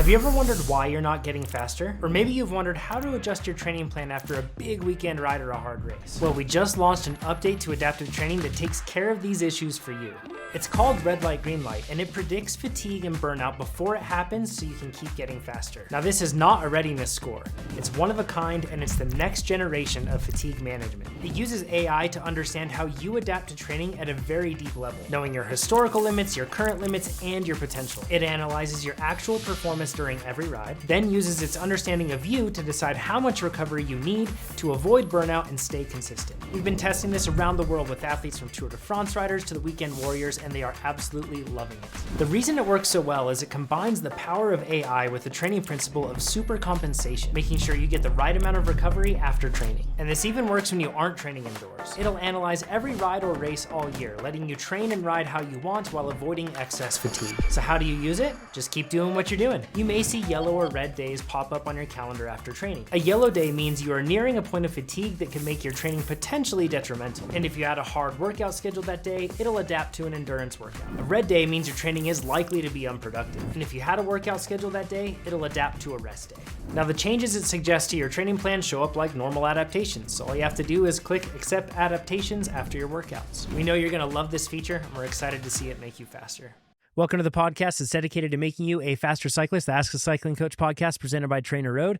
Have you ever wondered why you're not getting faster? Or maybe you've wondered how to adjust your training plan after a big weekend ride or a hard race. Well, we just launched an update to adaptive training that takes care of these issues for you. It's called Red Light, Green Light, and it predicts fatigue and burnout before it happens so you can keep getting faster. Now, this is not a readiness score. It's one of a kind, and it's the next generation of fatigue management. It uses AI to understand how you adapt to training at a very deep level, knowing your historical limits, your current limits, and your potential. It analyzes your actual performance during every ride, then uses its understanding of you to decide how much recovery you need to avoid burnout and stay consistent. We've been testing this around the world with athletes from Tour de France riders to the weekend warriors, and they are absolutely loving it. The reason it works so well is it combines the power of AI with the training principle of super compensation, making sure you get the right amount of recovery after training. And this even works when you aren't training indoors. It'll analyze every ride or race all year, letting you train and ride how you want while avoiding excess fatigue. So how do you use it? Just keep doing what you're doing. You may see yellow or red days pop up on your calendar after training. A yellow day means you are nearing a point of fatigue that can make your training potentially detrimental. And if you had a hard workout scheduled that day, it'll adapt to an endurance workout. A red day means your training is likely to be unproductive. And if you had a workout scheduled that day, it'll adapt to a rest day. Now, the changes it suggests to your training plan show up like normal adaptations. So all you have to do is click accept adaptations after your workouts. We know you're going to love this feature, and we're excited to see it make you faster. Welcome to the podcast that's dedicated to making you a faster cyclist, the Ask a Cycling Coach podcast presented by TrainerRoad.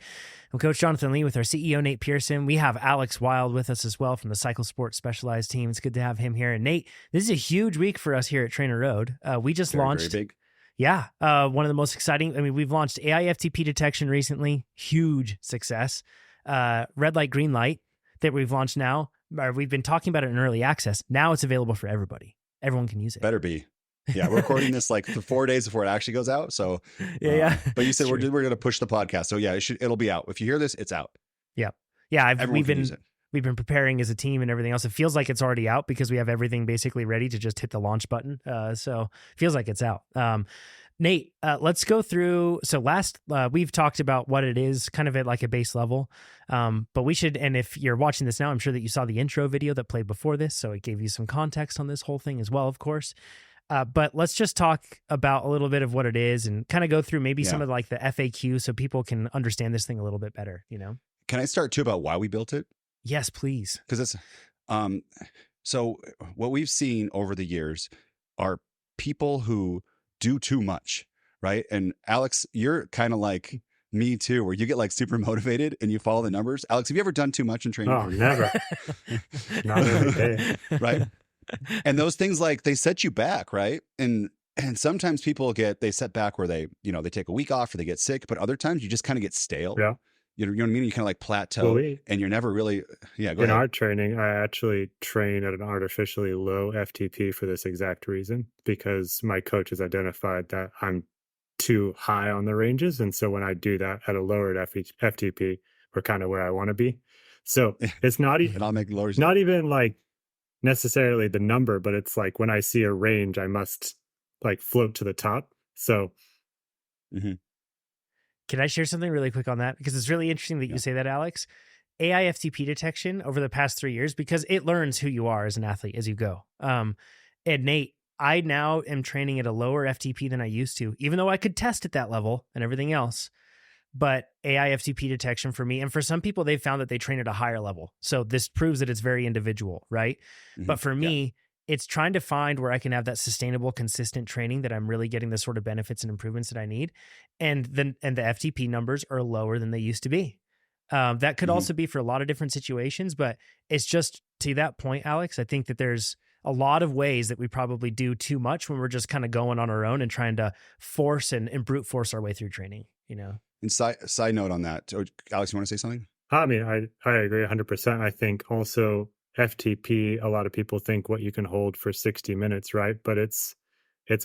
I'm Coach Jonathan Lee with our CEO, Nate Pearson. We have Alex Wild with us as well from the Cycle Sports Specialized team. It's good to have him here. And Nate, this is a huge week for us here at TrainerRoad. We just launched... Very big. Yeah, one of the most exciting. I mean, we've launched AI FTP detection recently. Huge success. Red Light, Green Light that we've launched now. We've been talking about it in early access. Now it's available for everybody. Everyone can use it. Better be. Yeah, we're recording this like 4 days before it actually goes out. So yeah. But you said we're going to push the podcast. So yeah, it'll be out. If you hear this, it's out. Yeah. Yeah. We've been preparing as a team and everything else. It feels like it's already out because we have everything basically ready to just hit the launch button. So it feels like it's out. Nate, let's go through. So we've talked about what it is kind of at like a base level. But we should, and if you're watching this now, I'm sure that you saw the intro video that played before this. So it gave you some context on this whole thing as well, of course. But let's just talk about a little bit of what it is and kind of go through maybe some of like the FAQ so people can understand this thing a little bit better, you know? Can I start too about why we built it? Yes, please. Because it's, so what we've seen over the years are people who do too much, right? And Alex, you're kind of like me too, where you get like super motivated and you follow the numbers. Alex, have you ever done too much in training? Oh, never. Not every day. Right. And those things, like, they set you back, right? And sometimes people they set back where they take a week off or they get sick, but other times you just kind of get stale. Yeah. You know what I mean? You kind of like plateau and you're never really, go ahead. In our training, I actually train at an artificially low FTP for this exact reason, because my coach has identified that I'm too high on the ranges. And so when I do that at a lowered FTP, we're kind of where I want to be. So it's not and I'll make lowers. Not even like necessarily the number, but it's like when I see a range, I must like float to the top. So Can I share something really quick on that? Because it's really interesting that you say that, Alex. AI FTP detection over the past 3 years, because it learns who you are as an athlete as you go. And Nate, I now am training at a lower FTP than I used to, even though I could test at that level and everything else. But AI FTP detection for me, and for some people, they've found that they train at a higher level. So this proves that it's very individual, right? But for me, it's trying to find where I can have that sustainable, consistent training that I'm really getting the sort of benefits and improvements that I need. And the FTP numbers are lower than they used to be. That could also be for a lot of different situations, but it's just to that point, Alex, I think that there's a lot of ways that we probably do too much when we're just kind of going on our own and trying to force and brute force our way through training, you know? And side note on that, Alex, you want to say something? I mean, I agree 100%. I think also FTP, a lot of people think what you can hold for 60 minutes, right? But it's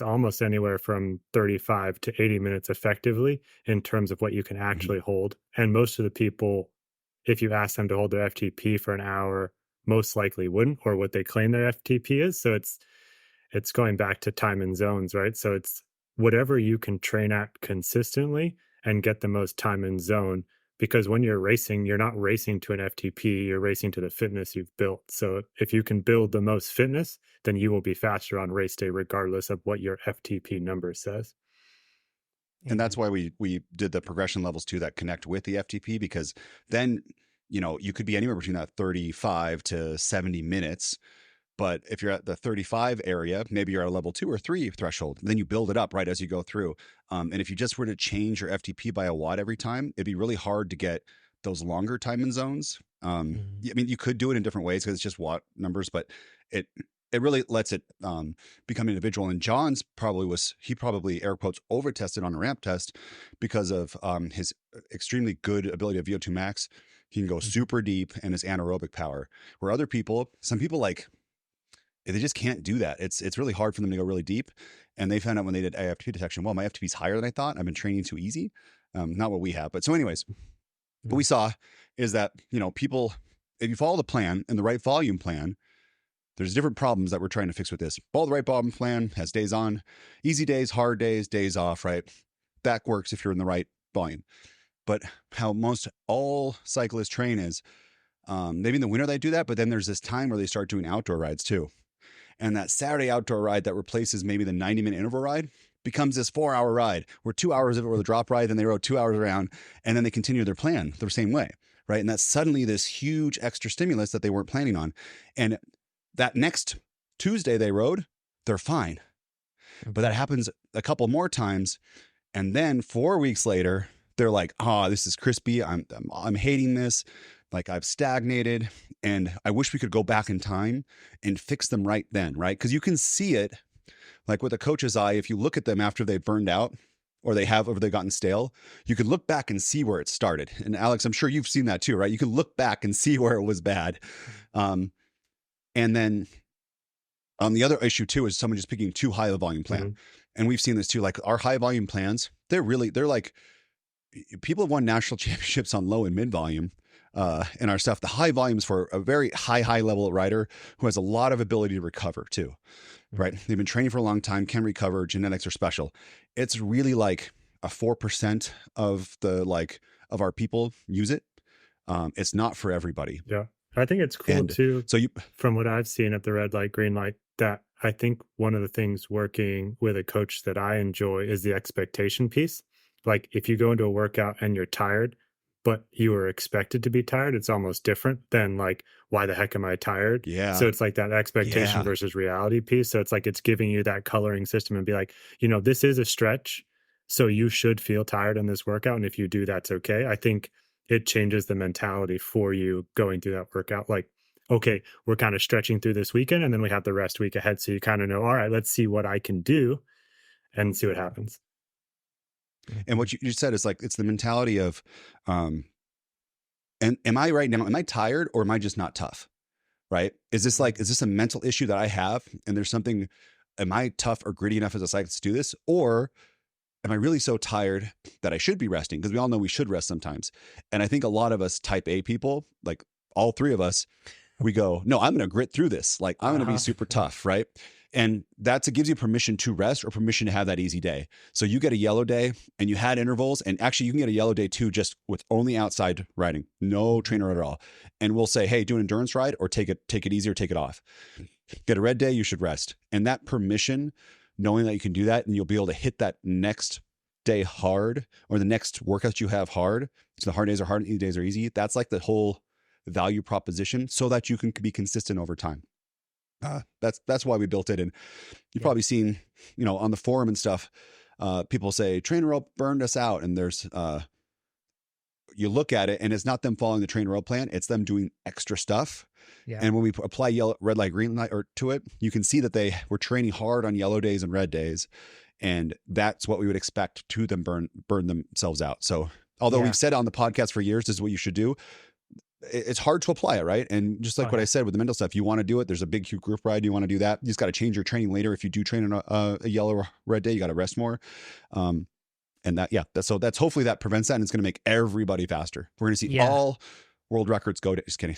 almost anywhere from 35 to 80 minutes effectively in terms of what you can actually hold. And most of the people, if you ask them to hold their FTP for an hour, most likely wouldn't, or what they claim their FTP is. So it's going back to time and zones, right? So it's whatever you can train at consistently and get the most time and zone, because when you're racing, you're not racing to an FTP, you're racing to the fitness you've built. So if you can build the most fitness, then you will be faster on race day, regardless of what your FTP number says. And that's why we did the progression levels too that connect with the FTP, because then, you could be anywhere between that 35 to 70 minutes. But if you're at the 35 area, maybe you're at a level 2 or 3 threshold. Then you build it up right as you go through. And if you just were to change your FTP by a watt every time, it'd be really hard to get those longer time in zones. I mean, you could do it in different ways because it's just watt numbers, but it really lets it become individual. And John's he probably air quotes over tested on a ramp test because of his extremely good ability of VO2 max. He can go super deep and his anaerobic power. Where some people they just can't do that. It's really hard for them to go really deep. And they found out when they did FTP detection, well, my FTP is higher than I thought. I've been training too easy. Not what we have. But so anyways, what we saw is that, people, if you follow the plan and the right volume plan, there's different problems that we're trying to fix with this. Follow the right volume plan, has days on, easy days, hard days, days off, right? That works if you're in the right volume. But how most all cyclists train is maybe in the winter they do that, but then there's this time where they start doing outdoor rides too. And that Saturday outdoor ride that replaces maybe the 90-minute interval ride becomes this 4-hour ride where 2 hours of it were the drop ride, then they rode 2 hours around, and then they continue their plan the same way, right? And that's suddenly this huge extra stimulus that they weren't planning on. And that next Tuesday they rode, they're fine. But that happens a couple more times. And then 4 weeks later, they're like, oh, this is crispy. I'm hating this. Like I've stagnated and I wish we could go back in time and fix them right then, right? Because you can see it like with a coach's eye. If you look at them after they've burned out or they've gotten stale, you can look back and see where it started. And Alex, I'm sure you've seen that too, right? You can look back and see where it was bad. And then the other issue too is someone just picking too high of a volume plan. And we've seen this too, like our high volume plans, they're like, people have won national championships on low and mid volume. And our stuff, the high volumes for a very high level rider who has a lot of ability to recover too, right? They've been training for a long time, can recover, genetics are special. It's really like a 4% of of our people use it. It's not for everybody. Yeah. I think it's cool too. So from what I've seen at the red light, green light, that I think one of the things working with a coach that I enjoy is the expectation piece. Like if you go into a workout and you're tired, but you were expected to be tired, it's almost different than like, why the heck am I tired? Yeah. So it's like that expectation versus reality piece. So it's like, it's giving you that coloring system and be like, this is a stretch. So you should feel tired in this workout. And if you do, that's okay. I think it changes the mentality for you going through that workout. Like, okay, we're kind of stretching through this weekend and then we have the rest week ahead. So you kind of know, all right, let's see what I can do and see what happens. And what you said is like, it's the mentality of, and am I right now, am I tired or am I just not tough? Right? Is this a mental issue that I have? And there's something, am I tough or gritty enough as a cyclist to do this? Or am I really so tired that I should be resting? Because we all know we should rest sometimes. And I think a lot of us type A people, like all three of us, we go, no, I'm going to grit through this. Like I'm going to be super tough. Right. And it gives you permission to rest or permission to have that easy day. So you get a yellow day and you had intervals, and actually you can get a yellow day too, just with only outside riding, no trainer at all. And we'll say, hey, do an endurance ride or take it easy or take it off. Get a red day, you should rest. And that permission, knowing that you can do that and you'll be able to hit that next day hard or the next workout you have hard. So the hard days are hard and easy days are easy. That's like the whole value proposition so that you can be consistent over time. That's why we built it. And you've probably seen, on the forum and stuff, people say TrainerRoad burned us out. And there's, you look at it and it's not them following the TrainerRoad plan. It's them doing extra stuff. Yeah. And when we apply red light, green light to it, you can see that they were training hard on yellow days and red days. And that's what we would expect to them burn themselves out. So although we've said on the podcast for years, this is what you should do, it's hard to apply it, right? And just like what I said with the mental stuff, you want to do it. There's a big huge group ride. You want to do that. You just got to change your training later. If you do train on a yellow or red day, you got to rest more. And that's hopefully that prevents that. And it's going to make everybody faster. We're going to see all world records go to, just kidding.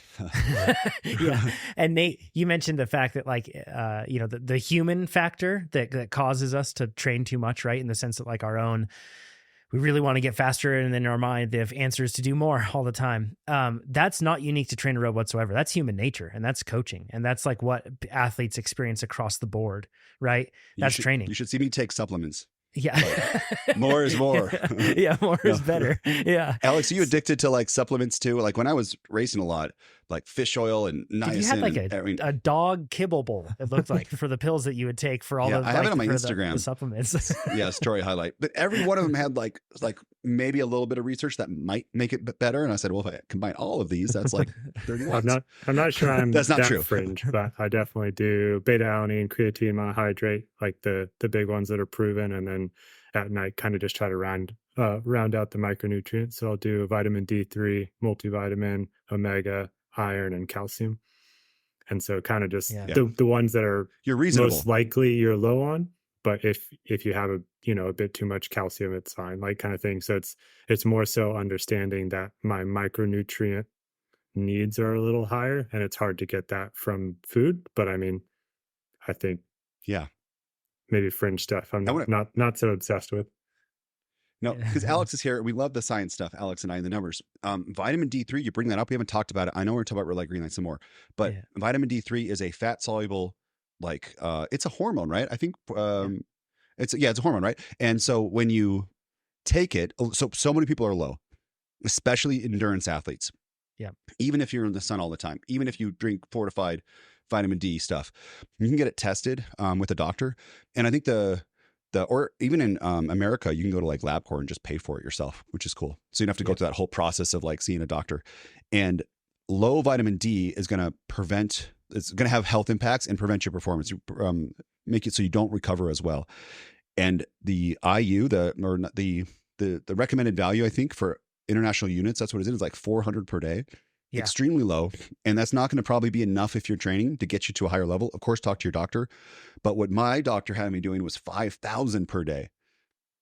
And Nate, you mentioned the fact that the human factor that causes us to train too much, right? In the sense that like our own, we really want to get faster. And then in our mind, they have answers to do more all the time. That's not unique to TrainerRoad whatsoever. That's human nature and that's coaching. And that's like what athletes experience across the board, right? That's training. You should see me take supplements. Yeah. More is more. Yeah, more No. is better. Yeah. Alex, are you addicted to like supplements too? Like when I was racing a lot, like fish oil and Dude, niacin. you had like and, a dog kibble bowl, it looked like, for the pills that you would take for all Yeah, the I have it like on my for Instagram. the supplements. yeah, story highlight. But every one of them had like maybe a little bit of research that might make it better. And I said, well, if I combine all of these, that's like 30 watts. I'm not sure I'm That's not that true. fringe, but I definitely do beta alanine, creatine, monohydrate, like the big ones that are proven, and then at night kind of just try to round out the micronutrients. So I'll do vitamin D3, multivitamin, omega, iron, and calcium. And so kind of just the ones that are You're reasonable. most likely you're low on, but if you have a bit too much calcium, it's fine, like kind of thing. So it's more so understanding that my micronutrient needs are a little higher, and it's hard to get that from food. But I mean, I think maybe fringe stuff I'm not so obsessed with. No, because Alex is here. We love the science stuff, Alex and I, and the numbers. Vitamin D3, you bring that up. We haven't talked about it. I know we're talking about red light, green light some more, but vitamin D3 is a fat soluble, like it's a hormone, right? I think it's a hormone, right? And so when you take it, so many people are low, especially endurance athletes. Yeah. Even if you're in the sun all the time, even if you drink fortified vitamin D stuff, you can get it tested with a doctor. And I think or even in America, you can go to like LabCorp and just pay for it yourself, which is cool. So you don't have to go through that whole process of like seeing a doctor. And low vitamin D is going to it's going to have health impacts and prevent your performance, make it so you don't recover as well. And the IU, the recommended value, I think, for international units, that's what it is like 400 per day. Yeah. Extremely low. And that's not going to probably be enough if you're training to get you to a higher level. Of course, talk to your doctor. But what my doctor had me doing was 5,000 per day.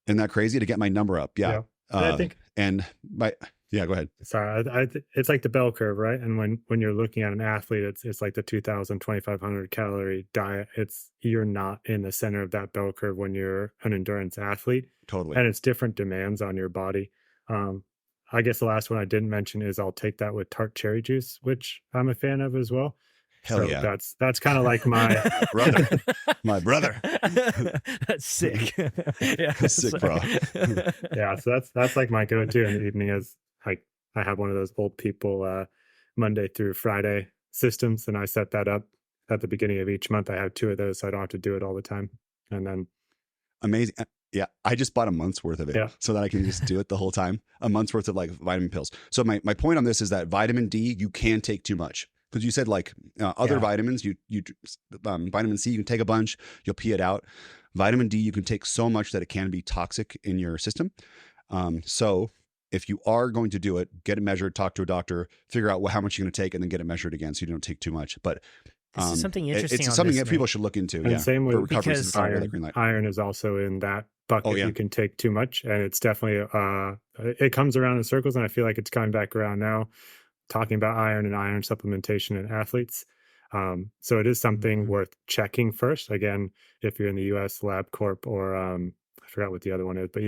Isn't that crazy to get my number up? Yeah. I think, go ahead. Sorry. It's like the bell curve, right? And when you're looking at an athlete, it's like the 2,000, 2,500 calorie diet. You're not in the center of that bell curve when you're an endurance athlete. Totally. And it's different demands on your body. I guess the last one I didn't mention is I'll take that with tart cherry juice, which I'm a fan of as well. Hell yeah. That's kind of like my my brother. That's sick. Sick, bro. Yeah. So that's like my go-to in the evening is like, I have one of those old people, Monday through Friday systems. And I set that up at the beginning of each month. I have 2 of those, so I don't have to do it all the time. And then. Amazing. Yeah, I just bought a month's worth of it so that I can just do it the whole time. A month's worth of like vitamin pills. So my point on this is that vitamin D, you can take too much. Because you said like other vitamins, vitamin C, you can take a bunch, you'll pee it out. Vitamin D, you can take so much that it can be toxic in your system. So if you are going to do it, get it measured, talk to a doctor, figure out how much you're going to take, and then get it measured again so you don't take too much. But this is something interesting. It's something that people should look into. And same with recovery, because iron is also in that bucket. You can take too much, and it's definitely it comes around in circles, and I feel like it's coming back around now, talking about iron and iron supplementation in athletes. So it is something worth checking first. Again, if you're in the US, LabCorp, or I forgot what the other one is, but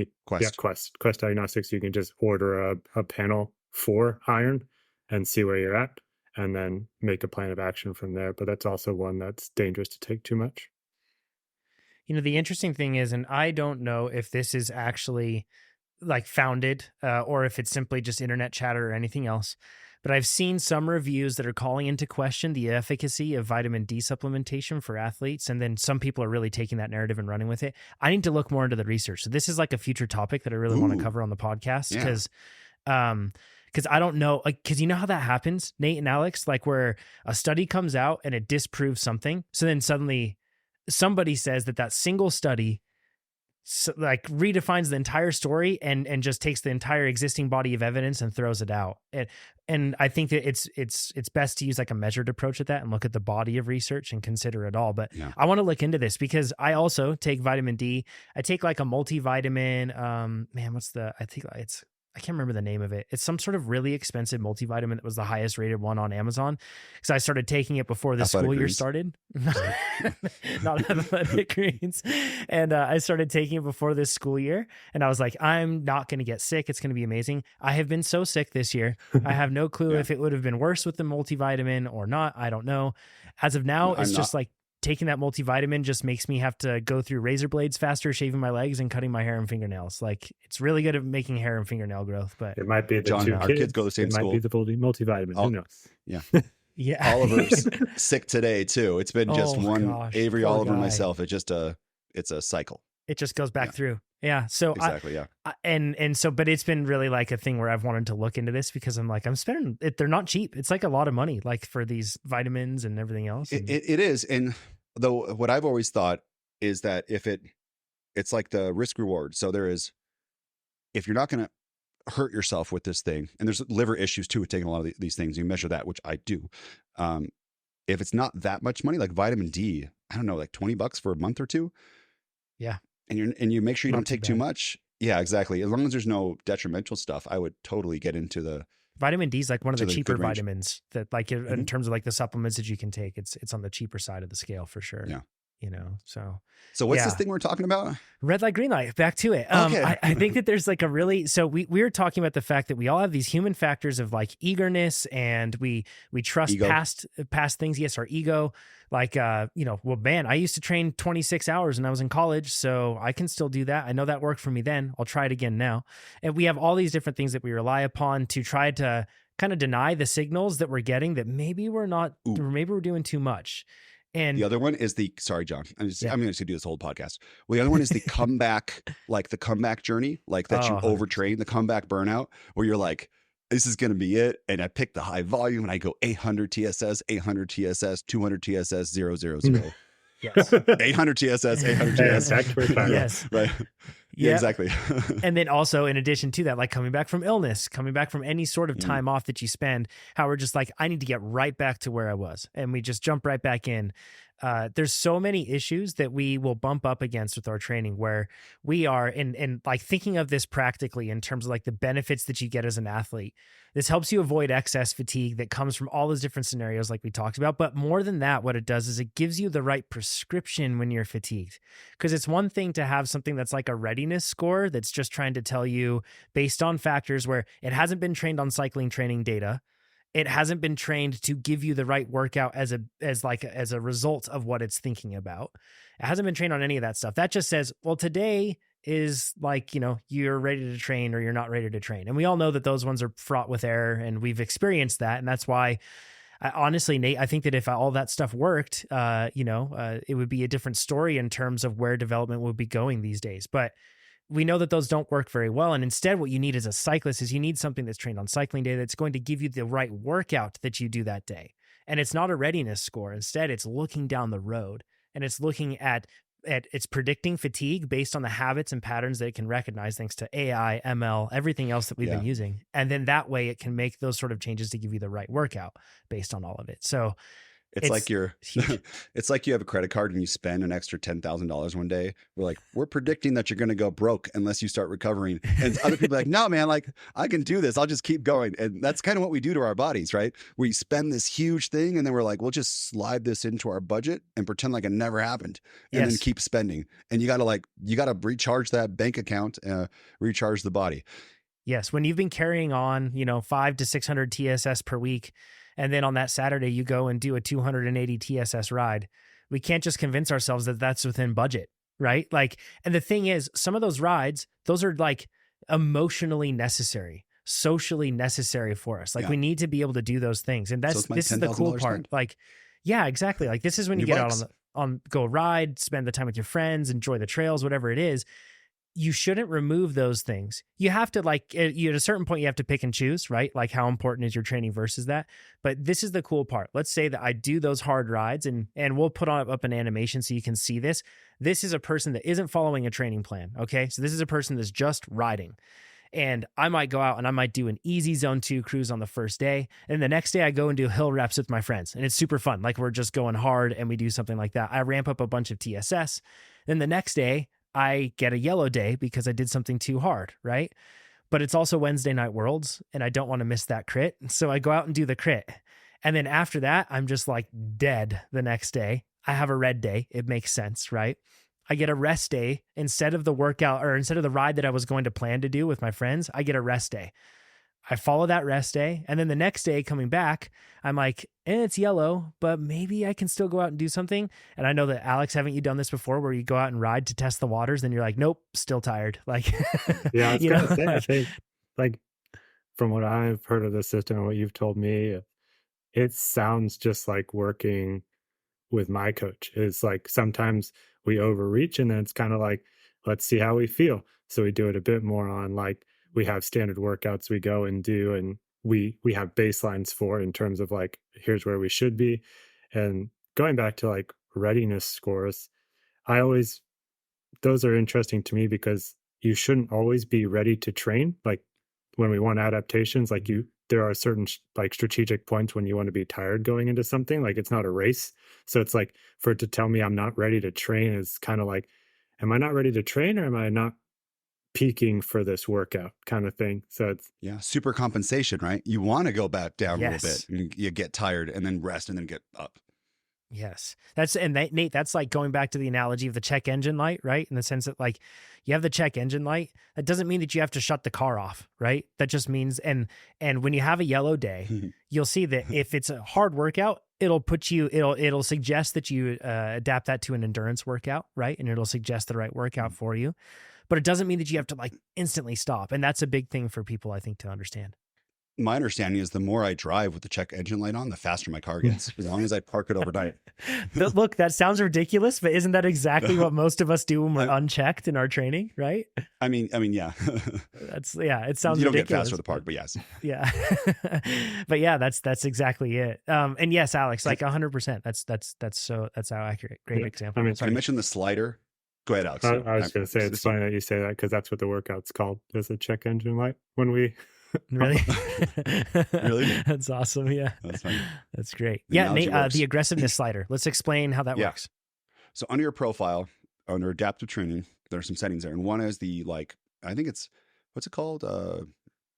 Quest Diagnostics, you can just order a panel for iron and see where you're at, and then make a plan of action from there. But that's also one that's dangerous to take too much. The interesting thing is, and I don't know if this is actually like founded or if it's simply just internet chatter or anything else, but I've seen some reviews that are calling into question the efficacy of vitamin D supplementation for athletes. And then some people are really taking that narrative and running with it. I need to look more into the research. So this is like a future topic that I really want to cover on the podcast because I don't know, like, because you know how that happens, Nate and Alex, like where a study comes out and it disproves something. So then suddenly somebody says that single study like redefines the entire story and just takes the entire existing body of evidence and throws it out. And I think that it's best to use like a measured approach at that and look at the body of research and consider it all. But I want to look into this because I also take vitamin D. I take like a multivitamin. I can't remember the name of it. It's some sort of really expensive multivitamin that was the highest rated one on Amazon. Because I started taking it before the school year started. Not Athletic Greens. And I started taking it before this school year. And I was like, I'm not going to get sick. It's going to be amazing. I have been so sick this year. I have no clue if it would have been worse with the multivitamin or not. I don't know. As of now, it's just like taking that multivitamin just makes me have to go through razor blades faster, shaving my legs and cutting my hair and fingernails. Like, it's really good at making hair and fingernail growth, but It might be the John, two our kids go to the same It school. might be the multivitamin. Who knows? Yeah. yeah. Oliver's sick today too. It's been just one gosh, Avery, poor Oliver, guy. myself. It's a cycle. It just goes back Yeah. through. Yeah. So Exactly. but it's been really like a thing where I've wanted to look into this because I'm like, I'm spending it. They're not cheap. It's like a lot of money, like for these vitamins and everything else. And It is. And though what I've always thought is that it's like the risk reward. So if you're not going to hurt yourself with this thing, and there's liver issues too with taking a lot of these things, you measure that, which I do. If it's not that much money, like vitamin D, I don't know, like $20 for a month or two. Yeah. And you make sure you Not don't too take too bad. much. Yeah, exactly. As long as there's no detrimental stuff, I would totally get into the vitamin D is like one of To the the cheaper good range. vitamins that, like, in Mhm. terms of like the supplements that you can take, it's on the cheaper side of the scale for sure. Yeah. So what's this Yeah. thing we're talking about? red light, green light, back to it. Okay. I think that there's like we were talking about the fact that we all have these human factors of like eagerness, and we trust Ego. past things. Yes, our ego. Like, well, man, I used to train 26 hours when I was in college, so I can still do that. I know that worked for me then. I'll try it again now. And we have all these different things that we rely upon to try to kind of deny the signals that we're getting that maybe we're not, Ooh. or maybe we're doing too much. And The other one is sorry, John. Yeah. I'm going to do this whole podcast. Well, the other one is the comeback, like the comeback journey, like that you Oh, overtrain, the comeback burnout, where you're like, this is going to be it. And I pick the high volume and I go 800 TSS, 200 TSS, 000, yes. 800 TSS, 800 Yeah, TSS. back to retirement. Yes. Right. Yeah, exactly. And then also, in addition to that, like coming back from illness, coming back from any sort of Mhm. time off that you spend, how we're just like, I need to get right back to where I was. And we just jump right back in. There's so many issues that we will bump up against with our training where we are in like thinking of this practically in terms of like the benefits that you get as an athlete. This helps you avoid excess fatigue that comes from all those different scenarios like we talked about. But more than that, what it does is it gives you the right prescription when you're fatigued. Because it's one thing to have something that's like a readiness score that's just trying to tell you based on factors where it hasn't been trained on cycling training data. It hasn't been trained to give you the right workout as a result of what it's thinking about. It hasn't been trained on any of that stuff. That just says, well, today is like, you're ready to train or you're not ready to train. And we all know that those ones are fraught with error, and we've experienced that. And that's why honestly, Nate, I think that if all that stuff worked, it would be a different story in terms of where development would be going these days. But we know that those don't work very well. And instead, what you need as a cyclist is you need something that's trained on cycling data that's going to give you the right workout that you do that day. And it's not a readiness score. Instead, it's looking down the road, and it's looking at it's predicting fatigue based on the habits and patterns that it can recognize thanks to AI, ML, everything else that we've been using. And then that way it can make those sort of changes to give you the right workout based on all of it. So It's like huge. it's like you have a credit card and you spend an extra $10,000 one day. We're predicting that you're going to go broke unless you start recovering. And other people are like, no, man, like I can do this. I'll just keep going. And that's kind of what we do to our bodies, right? We spend this huge thing and then we're like, we'll just slide this into our budget and pretend like it never happened, and then keep spending. And you got to recharge that bank account, recharge the body. Yes. When you've been carrying on, 500 to 600 TSS per week, and then on that Saturday, you go and do a 280 TSS ride, we can't just convince ourselves that that's within budget, right? Like, and the thing is, some of those rides, those are like emotionally necessary, socially necessary for us. Like we need to be able to do those things. And this is the cool part. Spend. Like, yeah, exactly. Like this is when you get out on go ride, spend the time with your friends, enjoy the trails, whatever it is. You shouldn't remove those things. You have to at a certain point, you have to pick and choose, right? Like how important is your training versus that? But this is the cool part. Let's say that I do those hard rides and we'll put up an animation so you can see this. This is a person that isn't following a training plan. Okay. So this is a person that's just riding. And I might go out and I might do an easy zone 2 cruise on the first day. And the next day I go and do hill reps with my friends. And it's super fun. Like we're just going hard and we do something like that. I ramp up a bunch of TSS. Then the next day, I get a yellow day because I did something too hard, right? But it's also Wednesday Night Worlds and I don't want to miss that crit. So I go out and do the crit. And then after that, I'm just like dead the next day. I have a red day. It makes sense, right? I get a rest day instead of the workout or instead of the ride that I was going to plan to do with my friends. I get a rest day. I follow that rest day. And then the next day coming back, I'm like, it's yellow, but maybe I can still go out and do something. And I know that Alex, haven't you done this before where you go out and ride to test the waters? Then you're like, nope, still tired. Like, Yeah, I was you gonna know, say, I think like from what I've heard of the system and what you've told me, it sounds just like working with my coach. It's like sometimes we overreach and then it's kind of like, let's see how we feel. So we do it a bit more on like we have standard workouts we go and do and we have baselines for in terms of like here's where we should be. And going back to like readiness scores, I always those are interesting to me because you shouldn't always be ready to train. Like when we want adaptations, like there are certain like strategic points when you want to be tired going into something. Like it's not a race, so it's like for it to tell me I'm not ready to train is kind of like, am I not ready to train or am I not peaking for this workout kind of thing? So it's Yeah, super compensation, right? You want to go back down a little yes. bit, and you get tired, and then rest, and then get up. Yes. Nate, that's like going back to the analogy of the check engine light, right? In the sense that like you have the check engine light. That doesn't mean that you have to shut the car off, right? That just means, and when you have a yellow day, you'll see that if it's a hard workout, it'll suggest that you adapt that to an endurance workout, right? And it'll suggest the right workout for you. But it doesn't mean that you have to like instantly stop. And that's a big thing for people, I think, to understand. My understanding is the more I drive with the check engine light on, the faster my car gets, as long as I park it overnight. Look, that sounds ridiculous, but isn't that exactly what most of us do when we're unchecked in our training, right? I mean, yeah. It sounds you don't ridiculous. Get faster at the park, but yes. Yeah. But yeah, that's exactly it. And yes, Alex, like 100%. That's how accurate. Great example. I mean, I mentioned the slider. Go ahead, Alex. I was going to say, it's funny that you say that because that's what the workout's called. There's a check engine light when we. Really? Really? That's awesome. Yeah. That's funny. That's great. The Yeah. analogy Nate, works. the aggressiveness slider. Let's explain how that works. So under your profile, under adaptive training, there are some settings there. And one is the, like, I think it's, what's it called?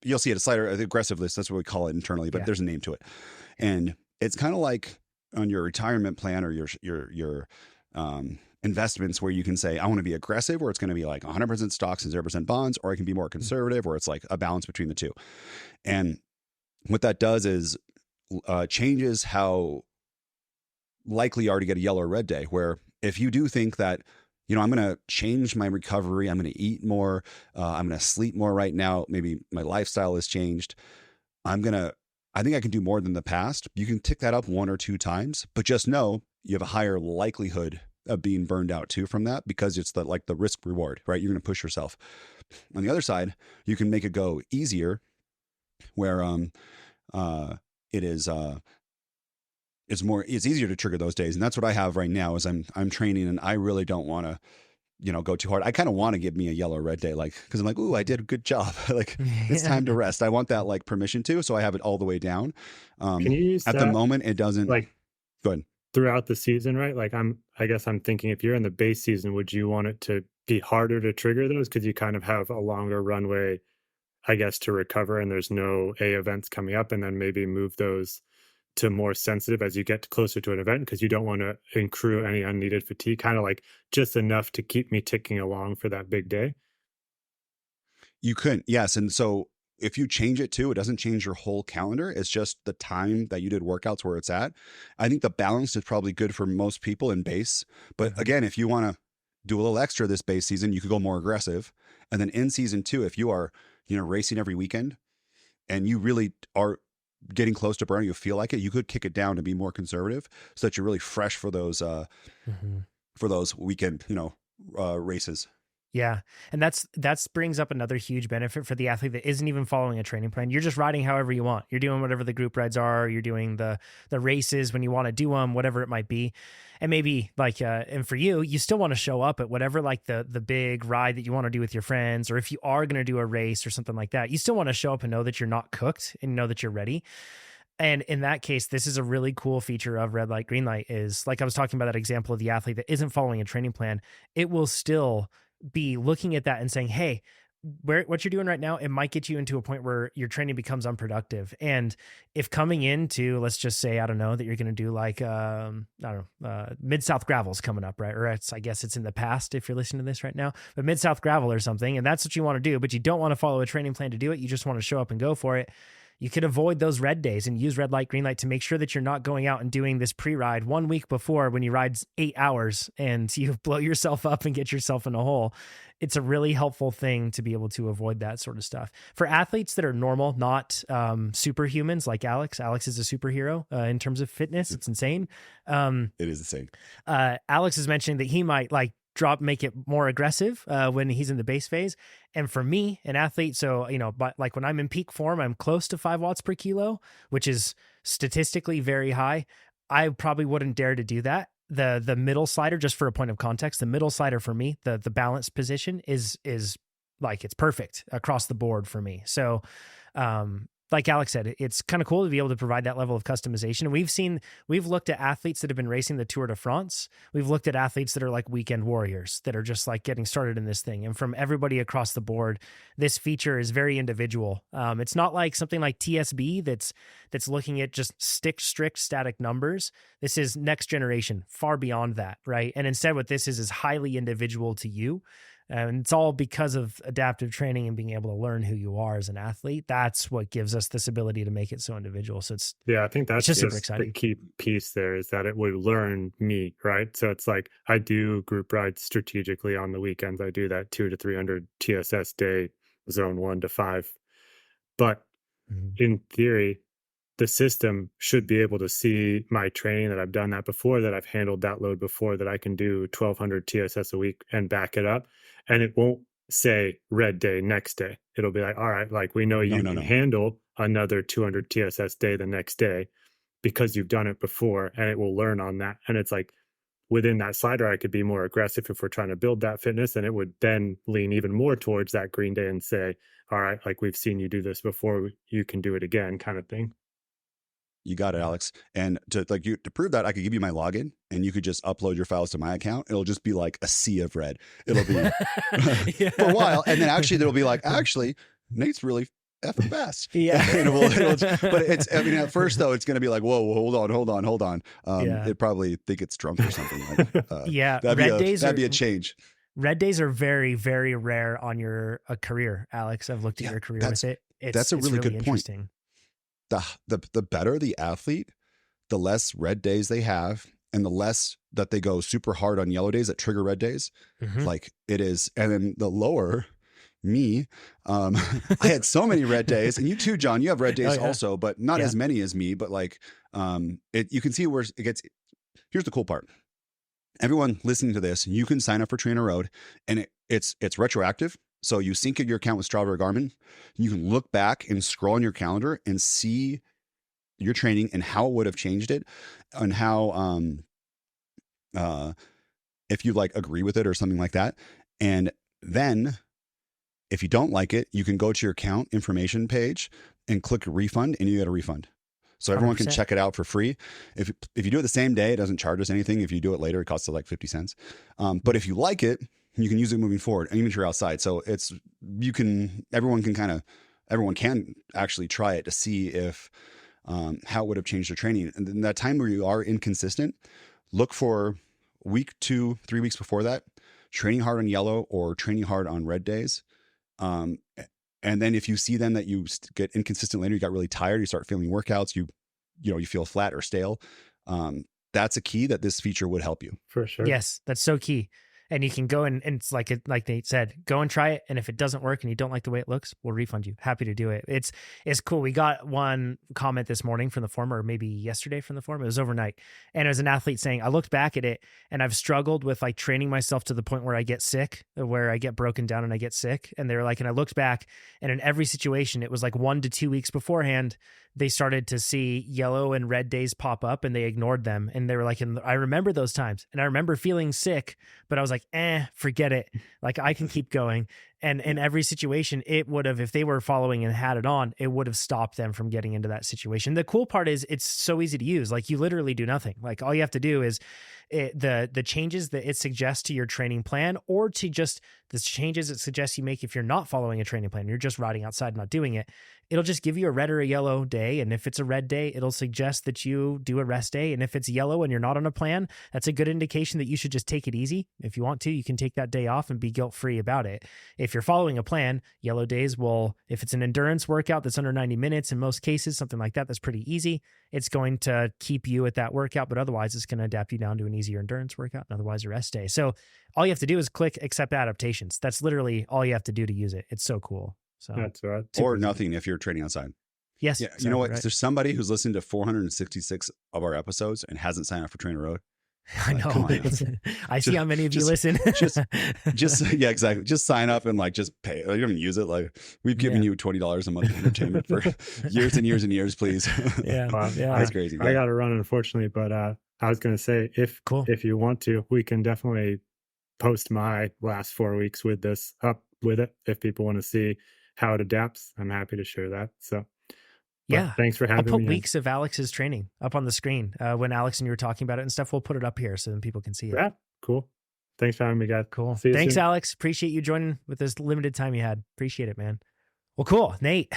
You'll see it, a slider, the aggressive list. That's what we call it internally, but there's a name to it. And it's kind of like on your retirement plan or your investments where you can say, I want to be aggressive, or it's going to be like 100% stocks and 0% bonds, or I can be more conservative, or it's like a balance between the two. And what that does is changes how likely you are to get a yellow or red day, where if you do think that, you know, I'm going to change my recovery, I'm going to eat more, I'm going to sleep more right now, maybe my lifestyle has changed, I think I can do more than the past. You can tick that up 1 or 2 times, but just know you have a higher likelihood of being burned out too from that, because it's the risk reward, right? You're going to push yourself. On the other side, you can make it go easier, where it's easier to trigger those days. And that's what I have right now is I'm training, and I really don't want to, go too hard. I kind of want to give me a yellow or red day, like, cause I'm like, ooh, I did a good job. Like it's time to rest. I want that like permission to, so I have it all the way down. Can you use at the moment it doesn't like go ahead. Throughout the season, right? Like I guess I'm thinking if you're in the base season, would you want it to be harder to trigger those? Cause you kind of have a longer runway, I guess, to recover, and there's no A events coming up, and then maybe move those to more sensitive as you get closer to an event, because you don't want to accrue any unneeded fatigue, kind of like just enough to keep me ticking along for that big day. You couldn't. Yes. And so if you change it too, it doesn't change your whole calendar. It's just the time that you did workouts where it's at. I think the balance is probably good for most people in base. But again, if you want to do a little extra this base season, you could go more aggressive. And then in season 2, if you are, racing every weekend and you really are getting close to burning, you feel like it, you could kick it down to be more conservative so that you're really fresh for those weekend, races. Yeah. And that's brings up another huge benefit for the athlete that isn't even following a training plan. You're just riding however you want. You're doing whatever the group rides are. You're doing the races when you want to do them, whatever it might be. And maybe like, and for you still want to show up at whatever, like the big ride that you want to do with your friends, or if you are going to do a race or something like that, you still want to show up and know that you're not cooked and know that you're ready. And in that case, this is a really cool feature of red light, green light, is like I was talking about that example of the athlete that isn't following a training plan. It will still be looking at that and saying, hey, what you're doing right now, it might get you into a point where your training becomes unproductive. And if coming into, let's just say, I don't know, that you're going to do like, I don't know, Mid-South Gravel's coming up, right? Or I guess it's in the past if you're listening to this right now, but Mid-South Gravel or something. And that's what you want to do, but you don't want to follow a training plan to do it. You just want to show up and go for it. You could avoid those red days and use red light, green light to make sure that you're not going out and doing this pre-ride 1 week before when you ride 8 hours and you blow yourself up and get yourself in a hole. It's a really helpful thing to be able to avoid that sort of stuff. For athletes that are normal, not superhumans like Alex. Alex is a superhero in terms of fitness. It's insane. It is insane. Alex is mentioning that he might make it more aggressive when he's in the base phase. And for me, an athlete, so, but like when I'm in peak form, I'm close to 5 watts per kilo, which is statistically very high. I probably wouldn't dare to do that. The middle slider, just for a point of context, the middle slider for me, the balanced position is like, it's perfect across the board for me. So, like Alex said, it's kind of cool to be able to provide that level of customization. We've looked at athletes that have been racing the Tour de France. We've looked at athletes that are like weekend warriors that are just like getting started in this thing. And from everybody across the board, this feature is very individual. It's not like something like TSB that's looking at just strict static numbers. This is next generation, far beyond that, right? And instead what this is highly individual to you. And it's all because of adaptive training and being able to learn who you are as an athlete. That's what gives us this ability to make it so individual. So I think that's just super just exciting. the key piece there is that it would learn me, right? So it's like I do group rides strategically on the weekends. I do that 200 to 300 TSS day, zone 1 to 5. But in theory, the system should be able to see my training, that I've done that before, that I've handled that load before, that I can do 1200 TSS a week and back it up. And it won't say red day next day. It'll be like, all right, like we know you can handle another 200 TSS day the next day because you've done it before, and it will learn on that. And it's like within that slider, I could be more aggressive if we're trying to build that fitness, and it would then lean even more towards that green day and say, all right, like we've seen you do this before, you can do it again, kind of thing. You got it, Alex. And to prove that, I could give you my login and you could just upload your files to my account. It'll just be like a sea of red. It'll be for a while. And then actually there'll be like, Nate's really effing fast. Yeah. But at first though, it's going to be like, whoa, hold on. It'd probably think it's drunk or something. That'd be a change. Red days are very, very rare on your career, Alex. I've looked at your career with it. That's a really good point. The better the athlete, the less red days they have, and the less that they go super hard on yellow days that trigger red days. Like it is. And then the lower me, I had so many red days, and you too, John, you have red days also, but not as many as me, but like, you can see where it gets. Here's the cool part. Everyone listening to this, you can sign up for TrainerRoad, and it's retroactive. So you sync your account with Strava or Garmin. You can look back and scroll on your calendar and see your training and how it would have changed it, and how if you like agree with it or something like that. And then if you don't like it, you can go to your account information page and click refund, and you get a refund. So everyone 100%. Can check it out for free. If you do it the same day, it doesn't charge us anything. If you do it later, it costs like 50 cents. But if you like it, you can use it moving forward, and even if you're outside. So everyone can actually try it to see if how it would have changed their training. And then that time where you are inconsistent, look for week 2, 3 weeks before that, training hard on yellow or training hard on red days. And then if you see then that you get inconsistent later, you got really tired, you start feeling workouts, you feel flat or stale. That's a key that this feature would help you. For sure. Yes, that's so key. And you can go and it's like Nate said, go and try it. And if it doesn't work and you don't like the way it looks, we'll refund you. Happy to do it. It's cool. We got one comment this morning from the forum, or maybe yesterday from the forum. It was overnight. And it was an athlete saying, I looked back at it and I've struggled with like training myself to the point where I get sick, where I get broken down and I get sick. And they were like, and I looked back, and in every situation, it was like 1 to 2 weeks beforehand, they started to see yellow and red days pop up, and they ignored them. And they were like, and I remember those times, and I remember feeling sick, but I was like, forget it. Like I can keep going. And in every situation, it would have, if they were following and had it on, it would have stopped them from getting into that situation. The cool part is it's so easy to use. Like you literally do nothing. Like all you have to do is the changes that it suggests to your training plan, or to just the changes it suggests you make if you're not following a training plan, you're just riding outside, not doing it. It'll just give you a red or a yellow day. And if it's a red day, it'll suggest that you do a rest day. And if it's yellow and you're not on a plan, that's a good indication that you should just take it easy. If you want to, you can take that day off and be guilt-free about it. If you're following a plan, yellow days will, if it's an endurance workout that's under 90 minutes, in most cases, something like that, that's pretty easy. It's going to keep you at that workout, but otherwise it's going to adapt you down to an easier endurance workout and otherwise a rest day. So all you have to do is click accept adaptations. That's literally all you have to do to use it. It's so cool. So That's right. Or nothing if you're training outside. yes. Yeah. Exactly, You know what? right? There's somebody who's listened to 466 of our episodes and hasn't signed up for TrainerRoad. I Like, know. come on. I see how many of you listen. Yeah, exactly. Just sign up and like just pay. You don't use it. Like we've given you $20 a month of entertainment for years and years and years, please. Yeah. Wow. Yeah. That's crazy. I got to run, unfortunately, but I was going to say, if you want to, we can definitely post my last 4 weeks with this up with it. If people want to see how it adapts, I'm happy to share that. So Yeah. thanks for I'll having put me. weeks of Alex's training up on the screen. When Alex and you were talking about it and stuff, we'll put it up here so then people can see it. Yeah, cool. Thanks for having me, guys. Cool. See you Thanks, soon. Alex. Appreciate you joining with this limited time you had. Appreciate it, man. Well, cool. Nate,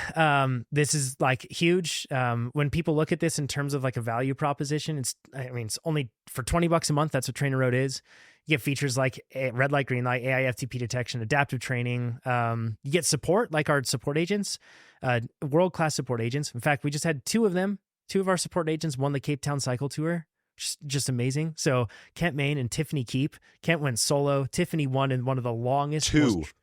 this is like huge. When people look at this in terms of like a value proposition, it's only for $20 a month. That's what TrainerRoad is. You get features like red light, green light, AI FTP detection, adaptive training. You get support like our support agents, world-class support agents. In fact, we just had two of them. Two of our support agents won the Cape Town Cycle Tour. Just amazing. So Kent Main and Tiffany Keep. Kent went solo. Tiffany won in one of the longest. Most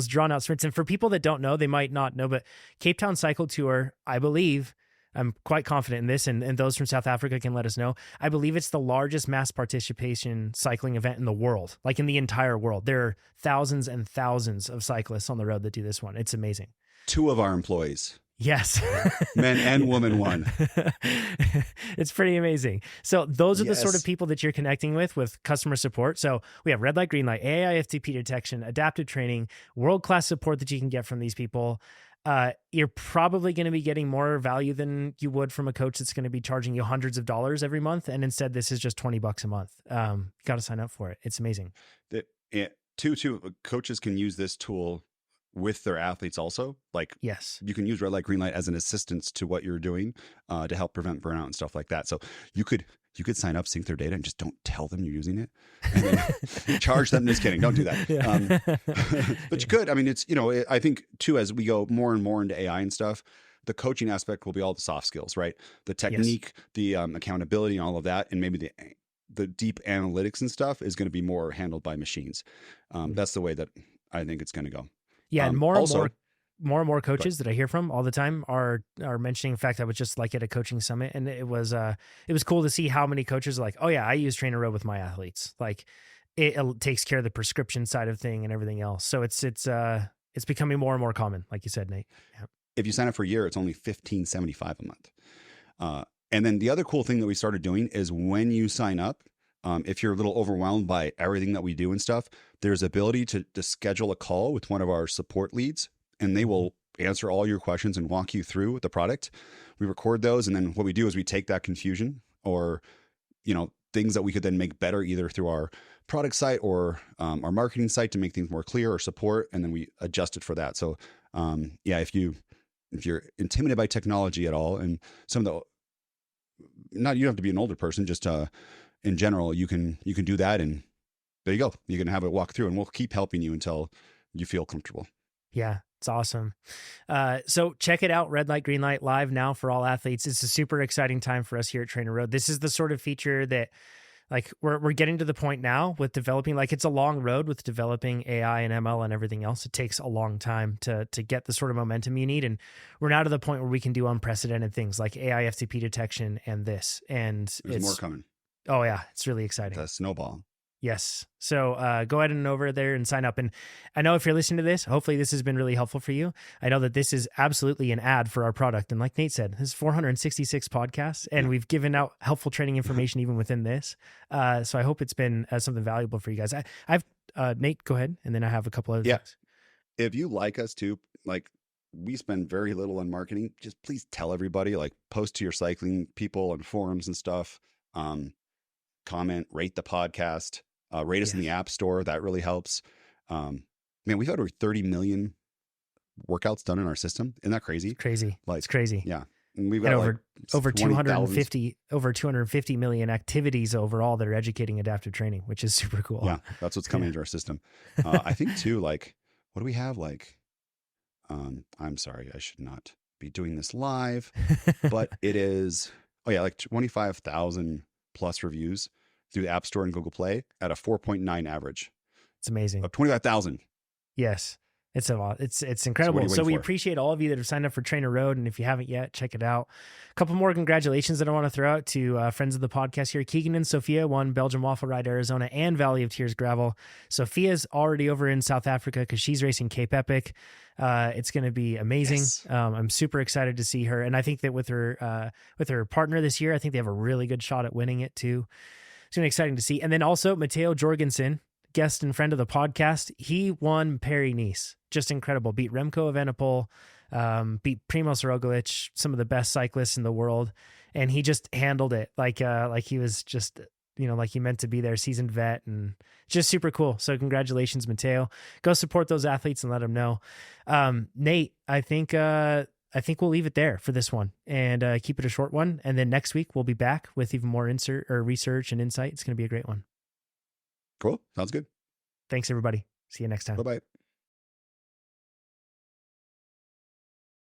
drawn out sprints. And for people that don't know, they might not know, but Cape Town Cycle Tour, I believe, I'm quite confident in this, and those from South Africa can let us know. I believe it's the largest mass participation cycling event in the world, like in the entire world. There are thousands and thousands of cyclists on the road that do this one. It's amazing. 2 of our employees, yes, men and women, won. It's pretty amazing. So those are the sort of Yes. people that you're connecting with customer support. So we have red light, green light, AI FTP detection, adaptive training, world-class support that you can get from these people. You're probably going to be getting more value than you would from a coach that's going to be charging you hundreds of dollars every month. And instead, this is just $20 a month. You got to sign up for it. It's amazing. Two coaches can use this tool with their athletes also. Like Yes. you can use red light, green light as an assistance to what you're doing to help prevent burnout and stuff like that. So you could sign up, sync their data, and just don't tell them you're using it, and then charge them. Just kidding, don't do that. Yeah. But you could. I mean, it's I think too, as we go more and more into AI and stuff, the coaching aspect will be all the soft skills, right? The technique, the accountability, and all of that, and maybe the deep analytics and stuff is going to be more handled by machines. That's the way that I think it's going to go. Yeah, and more also- and more coaches that I hear from all the time are mentioning. In fact, I was just like at a coaching summit, and it was cool to see how many coaches are like, oh yeah, I use TrainerRoad with my athletes. Like it takes care of the prescription side of thing and everything else. So it's becoming more and more common, like you said, Nate. Yeah. If you sign up for a year, it's only $15.75 a month. And then the other cool thing that we started doing is when you sign up, if you're a little overwhelmed by everything that we do and stuff, there's ability to schedule a call with one of our support leads, and they will answer all your questions and walk you through the product. We record those, and then what we do is we take that confusion or things that we could then make better either through our product site or our marketing site to make things more clear or support, and then we adjust it for that. So if you're intimidated by technology at all, and some of you don't have to be an older person, just in general, you can do that, and there you go. You can have it walk through, and we'll keep helping you until you feel comfortable. Yeah, it's awesome. So check it out, Red Light, Green Light, live now for all athletes. It's a super exciting time for us here at TrainerRoad. This is the sort of feature that like we're getting to the point now with developing, like it's a long road with developing AI and ML and everything else. It takes a long time to get the sort of momentum you need. And we're now to the point where we can do unprecedented things like AI FTP detection and this. And There's more coming. Oh yeah, it's really exciting. It's a snowball. Yes. So go ahead and over there and sign up. And I know if you're listening to this, hopefully this has been really helpful for you. I know that this is absolutely an ad for our product. And like Nate said, this is 466 podcasts, and we've given out helpful training information even within this. So I hope it's been something valuable for you guys. I've Nate, go ahead. And then I have a couple other things. If you like us too, like we spend very little on marketing, just please tell everybody, like post to your cycling people and forums and stuff. comment, rate the podcast, rate us in the App Store. That really helps. Man, we've had over 30 million workouts done in our system. Isn't that crazy? It's crazy. Like, it's crazy. Yeah. And we've got over 20,000 over 250 million activities overall that are educating adaptive training, which is super cool. Yeah, that's what's coming into our system. I think too, like, what do we have? Like, I'm sorry, I should not be doing this live, but it is, like 25,000 plus reviews through the App Store and Google Play at a 4.9 average. It's amazing. Of 25,000. Yes. It's incredible. So we appreciate all of you that have signed up for TrainerRoad. And if you haven't yet, check it out. A couple more congratulations that I want to throw out to friends of the podcast here. Keegan and Sophia won Belgian Waffle Ride Arizona and Valley of Tears Gravel. Sophia's already over in South Africa because she's racing Cape Epic. It's going to be amazing. Yes. I'm super excited to see her. And I think that with her partner this year, I think they have a really good shot at winning it too. It's going to be exciting to see. And then also Matteo Jorgensen, guest and friend of the podcast, he won Paris-Nice. Just incredible. Beat Remco Evenepoel, beat Primoz Roglic, some of the best cyclists in the world, and he just handled it like he was just, like he meant to be there, seasoned vet, and just super cool. So congratulations, Matteo. Go support those athletes and let them know. Nate, I think we'll leave it there for this one and keep it a short one. And then next week we'll be back with even more research and insight. It's going to be a great one. Cool. Sounds good. Thanks, everybody. See you next time. Bye-bye.